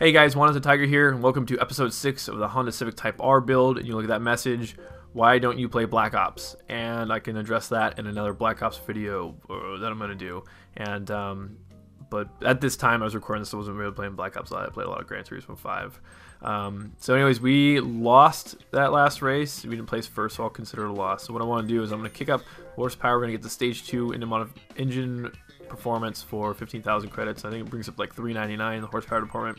Hey guys, Honda Tiger here, and welcome to episode 6 of the Honda Civic Type R build. And you look at that message, why don't you play Black Ops? And I can address that in another Black Ops video that I'm going to do. And but at this time I was recording this, so I wasn't really playing Black Ops a lot. I played a lot of Gran Turismo 5. So anyways, we lost that last race. We didn't place first, so I'll consider it a loss. So what I want to do is I'm going to kick up horsepower. We're going to get the stage 2 engine performance for 15,000 credits. I think it brings up like 399 in the horsepower department.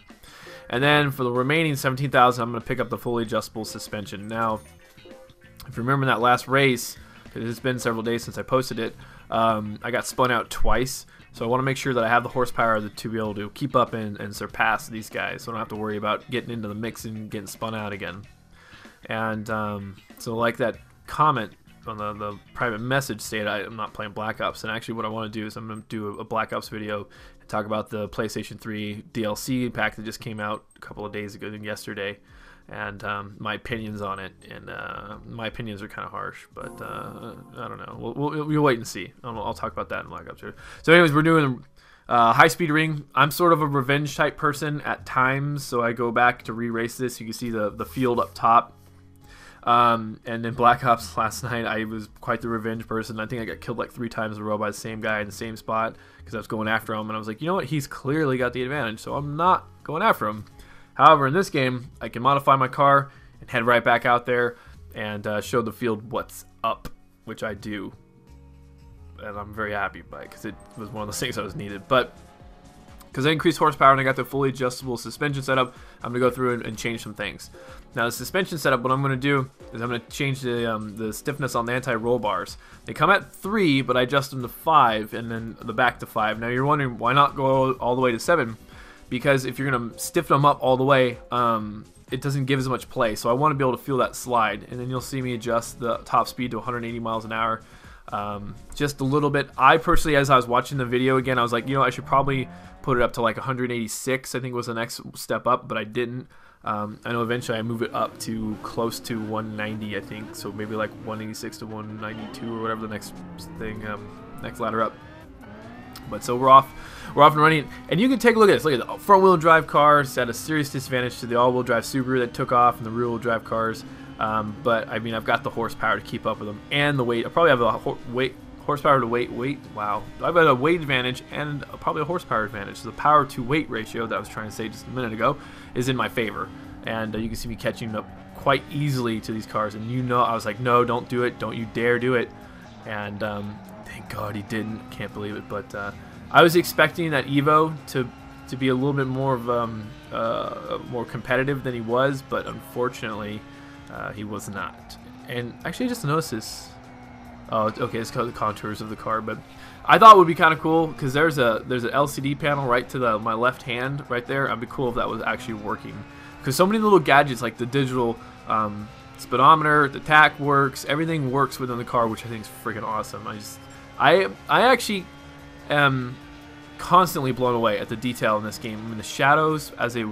And then for the remaining 17,000, I'm going to pick up the fully adjustable suspension. Now, if you remember that last race, because it's been several days since I posted it, I got spun out twice. So I want to make sure that I have the horsepower to be able to keep up and surpass these guys, so I don't have to worry about getting into the mix and getting spun out again. And so like that comment on the private message stated, I'm not playing Black Ops. And actually what I want to do is I'm going to do a Black Ops video and talk about the PlayStation 3 DLC pack that just came out a couple of days ago, yesterday, and my opinions on it. And my opinions are kind of harsh, but I don't know. We'll wait and see. I'll talk about that in Black Ops. So anyways, we're doing high-speed ring. I'm sort of a revenge type person at times, so I go back to re-race this. You can see the field up top. And in Black Ops last night, I was quite the revenge person. I think I got killed like 3 times in a row by the same guy in the same spot because I was going after him, and I was like, you know what? He's clearly got the advantage, so I'm not going after him. However, in this game, I can modify my car and head right back out there and show the field what's up, which I do. And I'm very happy by it because it was one of those things that was needed. But because I increased horsepower and I got the fully adjustable suspension setup, I'm going to go through and change some things. Now the suspension setup, what I'm going to do is I'm going to change the stiffness on the anti-roll bars. They come at 3, but I adjust them to 5 and then the back to 5. Now you're wondering why not go all the way to 7? Because if you're going to stiffen them up all the way, it doesn't give as much play. So I want to be able to feel that slide. And then you'll see me adjust the top speed to 180 miles an hour. Just a little bit. I personally, as I was watching the video again, I was like, you know, I should probably put it up to like 186, I think was the next step up, but I didn't. I know eventually I move it up to close to 190, I think, so maybe like 186 to 192 or whatever the next thing, next ladder up. But so we're off and running, and you can take a look at this. Look at the front-wheel drive cars at a serious disadvantage to the all-wheel drive Subaru that took off, and the rear-wheel drive cars. But I mean, I've got the horsepower to keep up with them, and the weight. I probably have a horsepower to weight. Wow, I've got a weight advantage and probably a horsepower advantage. So the power to weight ratio that I was trying to say just a minute ago is in my favor, and you can see me catching up quite easily to these cars. And you know, I was like, no, don't do it, don't you dare do it. And thank God he didn't. Can't believe it. But I was expecting that Evo to be a little bit more of more competitive than he was, but unfortunately he was not. And actually, I just noticed this. Oh, okay, it's called the contours of the car, but I thought it would be kind of cool because there's an LCD panel right to my left hand right there. It'd be cool if that was actually working, because so many little gadgets like the digital speedometer, the tach works, everything works within the car, which I think is freaking awesome. I actually am constantly blown away at the detail in this game. I mean, the shadows as they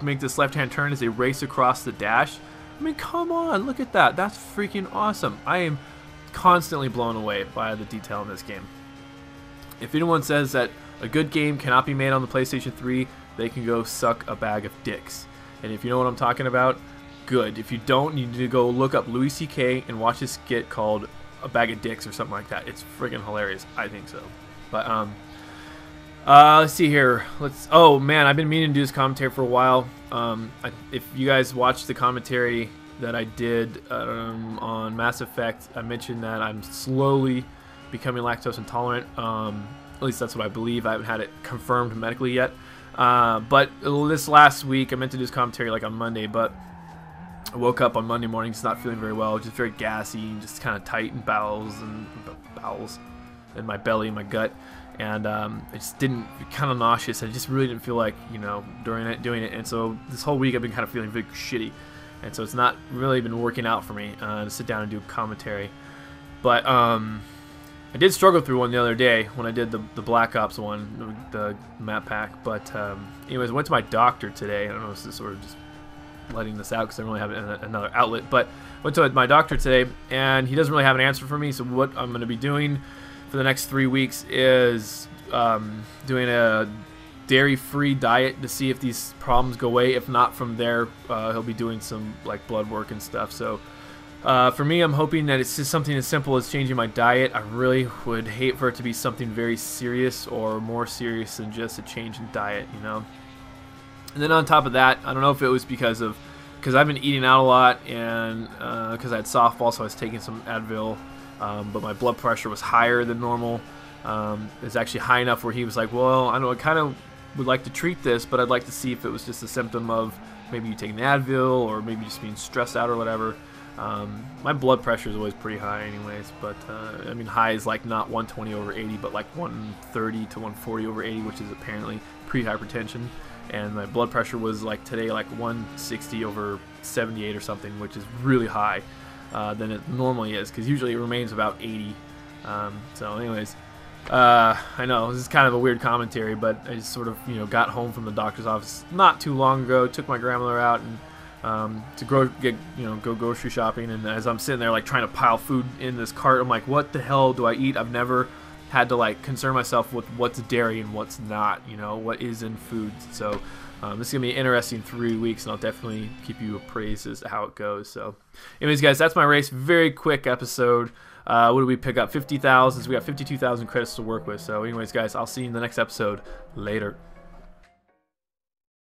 make this left-hand turn as they race across the dash. I mean, come on, look at that. That's freaking awesome. I am constantly blown away by the detail in this game. If anyone says that a good game cannot be made on the PlayStation 3, they can go suck a bag of dicks. And if you know what I'm talking about, good. If you don't, you need to go look up Louis C.K. and watch a skit called A Bag of Dicks or something like that. It's freaking hilarious. I think so. But, let's see here. Oh man, I've been meaning to do this commentary for a while. If you guys watched the commentary that I did on Mass Effect, I mentioned that I'm slowly becoming lactose intolerant. At least that's what I believe. I haven't had it confirmed medically yet. But this last week, I meant to do this commentary like on Monday, but I woke up on Monday morning just not feeling very well, just very gassy, and just kind of tight in bowels and my belly and my gut. And I just didn't, kind of nauseous. I just really didn't feel like, you know, doing it. And so this whole week I've been kind of feeling very shitty. And so it's not really been working out for me to sit down and do commentary. But I did struggle through one the other day when I did the Black Ops one, the map pack. But anyways, I went to my doctor today. I don't know if this is sort of just letting this out because I don't really have another outlet. But I went to my doctor today, and he doesn't really have an answer for me. So what I'm going to be doing for the next 3 weeks is doing a dairy-free diet to see if these problems go away. If not, from there he'll be doing some like blood work and stuff. So for me, I'm hoping that it's just something as simple as changing my diet. I really would hate for it to be something very serious or more serious than just a change in diet, you know. And then on top of that, I don't know if it was because I've been eating out a lot, and because I had softball, so I was taking some Advil, but my blood pressure was higher than normal. It's actually high enough where he was like, well, I know I kind of would like to treat this, but I'd like to see if it was just a symptom of maybe you taking Advil or maybe just being stressed out or whatever. My blood pressure is always pretty high anyways, but I mean, high is like not 120 over 80, but like 130 to 140 over 80, which is apparently pre-hypertension. And my blood pressure was like today like 160 over 78 or something, which is really high than it normally is, because usually it remains about 80. So anyways, I know this is kind of a weird commentary, but I just sort of, you know, got home from the doctor's office not too long ago, took my grandmother out and to go grocery shopping, and as I'm sitting there like trying to pile food in this cart, I'm like, what the hell do I eat? I've never had to like concern myself with what's dairy and what's not, you know, what is in foods. So this is gonna be an interesting 3 weeks, and I'll definitely keep you appraised as to how it goes. So anyways, guys, that's my race. Very quick episode. What did we pick up? 50,000. So we got 52,000 credits to work with. So anyways, guys, I'll see you in the next episode. Later.